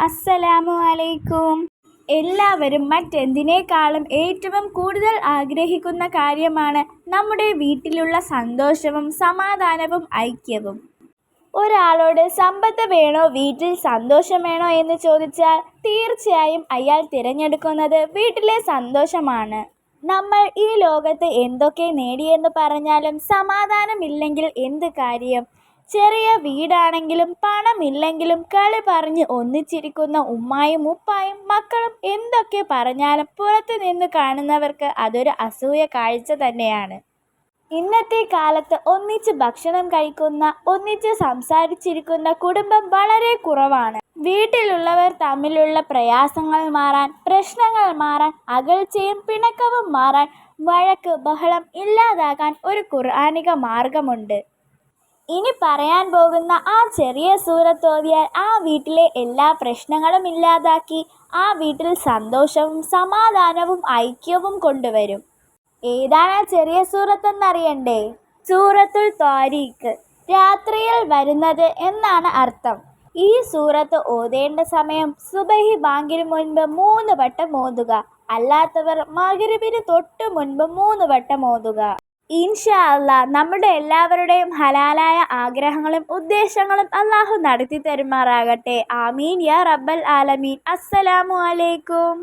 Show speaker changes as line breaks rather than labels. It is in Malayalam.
അസ്സലാമു അലൈക്കും. എല്ലാവരും മറ്റെന്തിനേക്കാളും ഏറ്റവും കൂടുതൽ ആഗ്രഹിക്കുന്ന കാര്യമാണ് നമ്മുടെ വീട്ടിലുള്ള സന്തോഷവും സമാധാനവും ഐക്യവും. ഒരാളോട് സമ്പത്ത് വേണോ വീട്ടിൽ സന്തോഷം വേണോ എന്ന് ചോദിച്ചാൽ തീർച്ചയായും അയാൾ തിരഞ്ഞെടുക്കുന്നത് വീട്ടിലെ സന്തോഷമാണ്. നമ്മൾ ഈ ലോകത്ത് എന്തൊക്കെ നേടിയെന്ന് പറഞ്ഞാലും സമാധാനമില്ലെങ്കിൽ എന്ത് കാര്യം? ചെറിയ വീടാണെങ്കിലും പണമില്ലെങ്കിലും കളി പറഞ്ഞ് ഒന്നിച്ചിരിക്കുന്ന ഉമ്മായും ഉപ്പായും മക്കളും എന്തൊക്കെ പറഞ്ഞാലും പുറത്തു നിന്ന് കാണുന്നവർക്ക് അതൊരു അസൂയ കാഴ്ച തന്നെയാണ്. ഇന്നത്തെ കാലത്ത് ഒന്നിച്ച് ഭക്ഷണം കഴിക്കുന്ന, ഒന്നിച്ച് സംസാരിച്ചിരിക്കുന്ന കുടുംബം വളരെ കുറവാണ്. വീട്ടിലുള്ളവർ തമ്മിലുള്ള പ്രയാസങ്ങൾ മാറാൻ, പ്രശ്നങ്ങൾ മാറാൻ, അകൽച്ചയും പിണക്കവും മാറാൻ, വഴക്ക് ബഹളം ഇല്ലാതാകാൻ ഒരു ഖുർആനിക മാർഗമുണ്ട്. ഇനി പറയാൻ പോകുന്ന ആ ചെറിയ സൂറത്ത് ഓതിയാൽ ആ വീട്ടിലെ എല്ലാ പ്രശ്നങ്ങളും ഇല്ലാതാക്കി ആ വീട്ടിൽ സന്തോഷവും സമാധാനവും ഐക്യവും കൊണ്ടുവരും. ഏതാണ് ആ ചെറിയ സൂറത്തെന്നറിയണ്ടേ? സൂറത്തുൽ ത്വാരീഖ്, രാത്രിയിൽ വരുന്നത് എന്നാണ് അർത്ഥം. ഈ സൂറത്ത് ഓതേണ്ട സമയം സുബഹി ബാങ്കിന് മുൻപ് 3 വട്ടം ഓതുക. അല്ലാത്തവർ മഗ്‌രിബിന് തൊട്ട് മുൻപ് 3 വട്ടം ഓതുക. ഇൻഷാ അല്ലാഹ് നമ്മുടെ എല്ലാവരുടെയും ഹലാലായ ആഗ്രഹങ്ങളും ഉദ്ദേശങ്ങളും അല്ലാഹു നടത്തി തരുമാറാകട്ടെ. ആമീൻ യാ റബ്ബൽ ആലമീൻ. അസ്സലാമു അലൈക്കും.